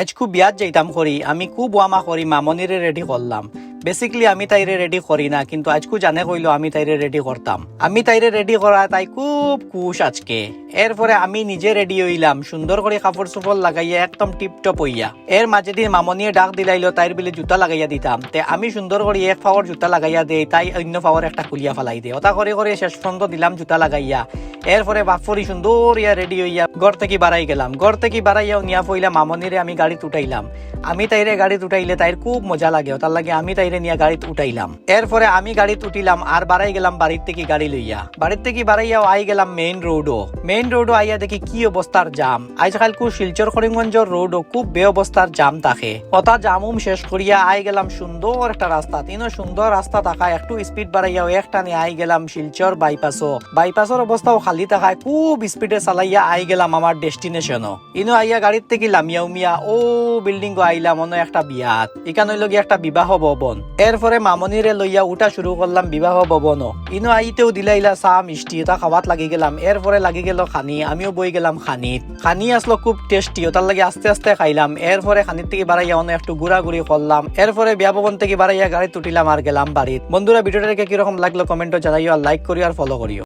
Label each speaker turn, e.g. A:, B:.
A: আজ খুব বিয়াত যাইতাম করি, আমি খুব ওয়ামা করি মামনিরে রেডি করলাম। বেসিক্যালি আমি তাইরে রেডি করি না, কিন্তু আজকু জানে কইলো আমি তাইরে রেডি করতাম। আমি তাইরে রেডি করা তাই খুব খুশ আজকে। এরপরে আমি নিজে রেডি হইলাম, সুন্দর করে কাপড় চোপড় লাগাইয়া একদম টিপটপ হইয়া। এর মাঝে দিন মামনিয়ে ডাক দিলাইলো তাইর বিলে জুতা লাগাইয়া দিতাম। তে আমি সুন্দর করে এক পাওয়ার জুতা লাগাইয়া দেই, তাই অন্য পাওয়ার একটা খুলিয়া ফেলাই দে। ওটা করে করে শেষ পর্যন্ত দিলাম জুতা লাগাইয়া। এরপরে বাপরি সুন্দর ইয়া রেডি হইয়া ঘর থেকে বাড়াই গেলাম। ঘর থেকে বাড়াইয়াও নিয়া ফইলাম মামনিরে আমি গাড়িতে উঠাইলাম। আমি তাইরে গাড়িতে উঠাইলে তাইর খুব মজা লাগে, তার লাগে আমি তাইরে নিয়ে গাড়িতে উঠাইলাম। এরপরে আমি গাড়িতে উঠিলাম আর বাড়াই গেলাম বাড়ির থেকে গাড়ি লইয়া। বাড়ির থেকে বাড়াইয়াও আই গেলাম মেইন রোডও আইয়া দেখি কি অবস্থার জাম। আজকাল শিলচর করিমগঞ্জের রোডও খুব বে অবস্থার জাম থাকে। ওটা জামুম শেষ করিয়া আই গেলাম সুন্দর একটা রাস্তা। তিনও সুন্দর রাস্তা থাকায় একটু স্পিড বাড়াইয়াও একটা নিয়ে আই গেলাম শিলচর বাইপাসের অবস্থাও খালি থাকায় খুব স্পিডে চালাইয়া আই গেলাম আমার ডেস্টিনেশনও। ইনো আইয়া গাড়ির থেকে লামিয়া উমিয়া ও বিল্ডিং আইলাম অন্য একটা বিয়াত। এখান হইল গিয়ে একটা বিবাহ ভবন। এরপরে মামনিরে লইয়া উঠা শুরু করলাম বিবাহ ভবনও। ইনো আইতেও দিলাইলা চা মিষ্টি, এটা খাওয়াত লাগি গেলাম। এরপরে লাগি গেল খানি, আমিও বই গেলাম খানিত। খানি আসলো খুব টেস্টি, ওটার লাগে আস্তে আস্তে খাইলাম। এরপরে খানির থেকে বাড়াইয়া অন্য একটু ঘুরাঘুরি করলাম। এরপরে বিয়া ভবন থেকে বাড়াইয়া গাড়ি তুটিলাম আর গেলাম বাড়িত। বন্ধুরা ভিডিওটাকে কিরকম লাগলো কমেন্টও জানাইও, আর লাইক করিও আর ফলো করিও।